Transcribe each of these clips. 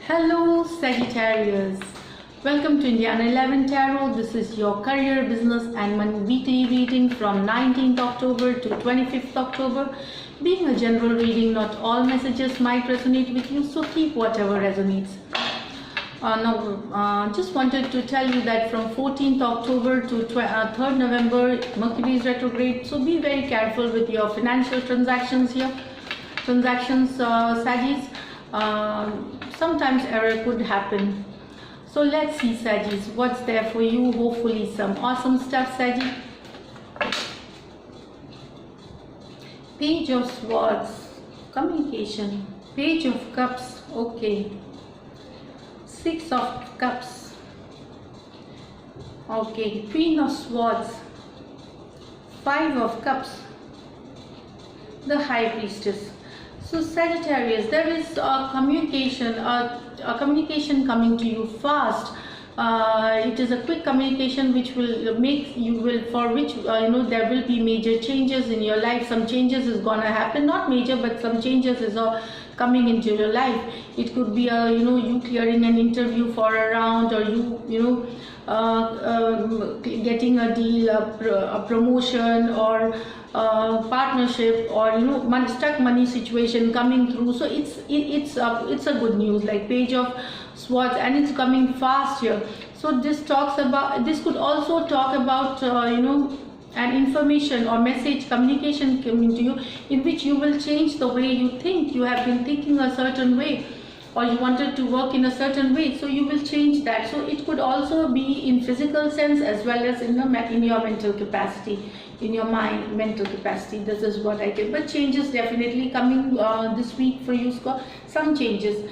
Hello Sagittarius, welcome to Indiana 11 Tarot. This is your career, business and money weekly reading from 19th October to 25th October. Being a general reading, not all messages might resonate with you, so keep whatever resonates. Just wanted to tell you that from 14th October to 3rd November, Mercury is retrograde, so be very careful with your financial transactions here. Sagittarius. Sometimes error could happen. So let's see, Sagittarius, what's there for you. Hopefully some awesome stuff, Sagittarius. Page of Swords, communication. Page of Cups, okay. Six of Cups, okay. Queen of Swords, Five of Cups, the High Priestess. So Sagittarius, there is a communication coming to you fast. It is a quick communication which will make you there will be major changes in your life. Some changes is gonna happen, not major, but some changes is coming into your life. It could be you clearing an interview for a round, or getting a deal, a promotion, or partnership, or stuck money situation coming through. So it's a good news, like Page of Swords, and it's coming fast here. So this could also talk about an information or message communication coming to you, in which you will change the way you think. You have been thinking a certain way, or you wanted to work in a certain way, so you will change that. So it could also be in physical sense as well as in your mental capacity, in your mind mental capacity. This is what I get. But changes definitely coming this week for you, some changes.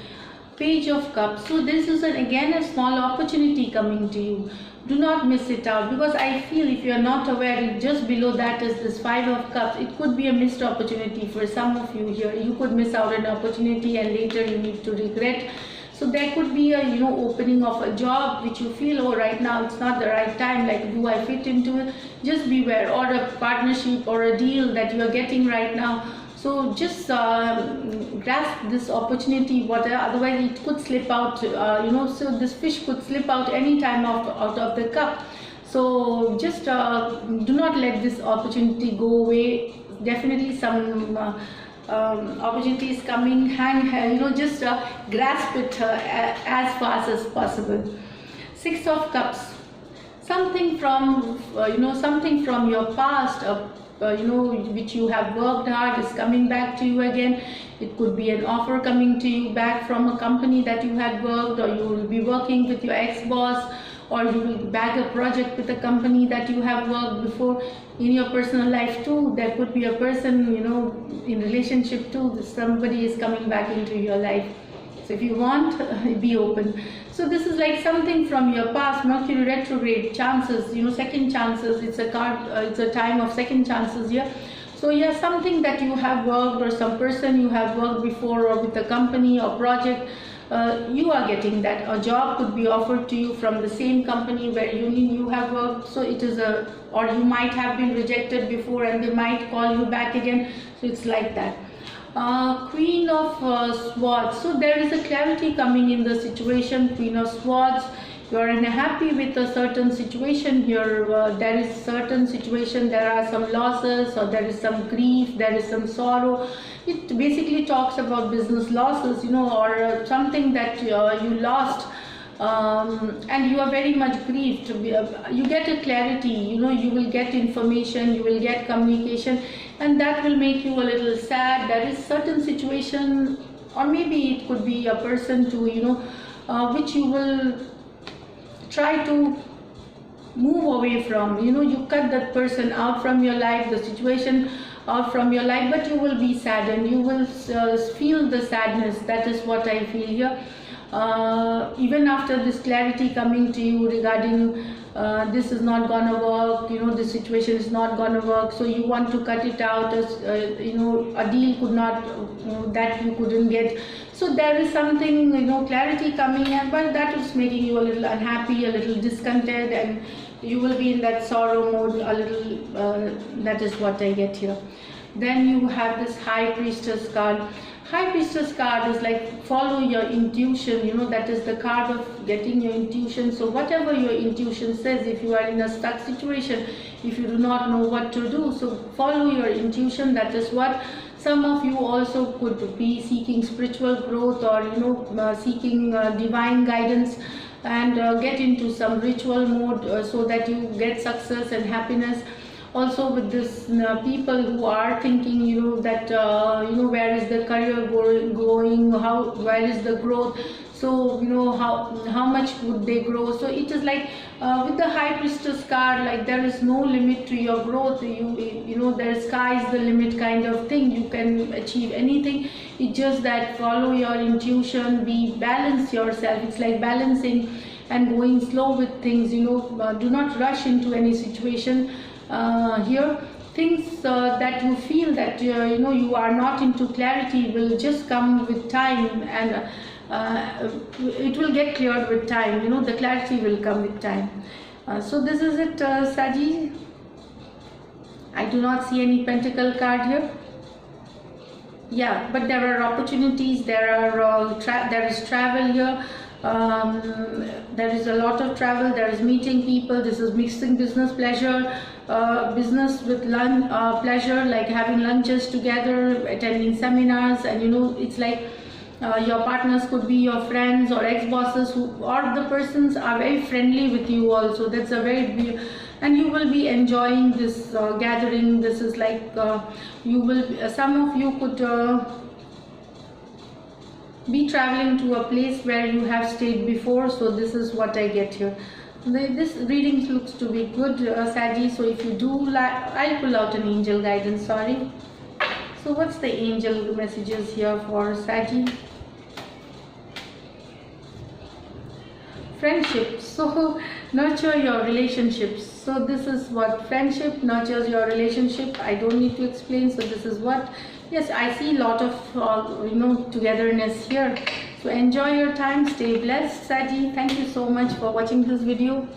Page of Cups. So this is again a small opportunity coming to you. Do not miss it out, because I feel if you are not aware, just below that is this Five of Cups. It could be a missed opportunity for some of you here. You could miss out an opportunity and later you need to regret. So there could be a opening of a job which you feel, oh, right now it's not the right time, like, do I fit into it? Just beware. Or a partnership or a deal that you are getting right now. So just grasp this opportunity, otherwise it could slip out, so this fish could slip out any time out of the cup. So just do not let this opportunity go away. Definitely some opportunities coming. Just grasp it as fast as possible. Six of Cups. Something from your past, which you have worked hard, is coming back to you again. It could be an offer coming to you back from a company that you had worked, or you will be working with your ex-boss, or you will bag a project with a company that you have worked before. In your personal life too, there could be a person, in relationship too, somebody is coming back into your life. So if you want, be open. So this is like something from your past. Mercury retrograde, chances, second chances. It's a card. It's a time of second chances here. So yeah, something that you have worked, or some person you have worked before, or with a company or project, you are getting that. A job could be offered to you from the same company where you have worked. So it is or you might have been rejected before and they might call you back again. So it's like that. Queen of Swords. So there is a clarity coming in the situation. Queen of Swords, you are happy with a certain situation here. There is certain situation, there are some losses, or there is some grief, there is some sorrow. It basically talks about business losses, or something that you lost, and you are very much grieved. You get a clarity, you will get information, you will get communication, and that will make you a little sad. There is certain situation, or maybe it could be a person too, which you will try to move away from. You cut that person out from your life, the situation out from your life, but you will be saddened. You will feel the sadness. That is what I feel here. Even after this clarity coming to you regarding this is not gonna work, this situation is not gonna work, so you want to cut it out, as a deal could not, that you couldn't get. So there is something, clarity coming in, but that is making you a little unhappy, a little discontented, and you will be in that sorrow mode a little. That is what I get here. Then you have this High Priestess card. High Priestess card is like follow your intuition, you know, that is the card of getting your intuition. So whatever your intuition says, if you are in a stuck situation, if you do not know what to do, so follow your intuition. That is what some of you also could be seeking spiritual growth, or you know, seeking divine guidance, and get into some ritual mode so that you get success and happiness. Also with this people who are thinking, you know, that you know, where is the career going, where is the growth, so you know, how much would they grow. So it is like with the High Priestess card, like there is no limit to your growth. You know, there is sky is the limit kind of thing. You can achieve anything. It's just that follow your intuition, balance yourself. It's like balancing and going slow with things, you know. Do not rush into any situation. Here things that you feel that you know, you are not into clarity will just come with time, and it will get cleared with time, you know. The clarity will come with time. So this is it, Saji. I do not see any pentacle card here. Yeah, but there are opportunities, there is travel here. There is a lot of travel, there is meeting people. This is mixing business pleasure, business with pleasure, like having lunches together, attending seminars, and you know, it's like your partners could be your friends or ex-bosses, or the persons are very friendly with you also. That's a very and you will be enjoying this gathering. This is like you will, some of you could be traveling to a place where you have stayed before. So this is what I get here. This reading looks to be good, Saji. So if you do like, I'll pull out an angel guidance. Sorry. So what's the angel messages here for Saji? Friendship. So nurture your relationships. So this is what friendship nurtures your relationship. I don't need to explain. So this is what. Yes, I see a lot of you know, togetherness here. So enjoy your time. Stay blessed, Saji. Thank you so much for watching this video.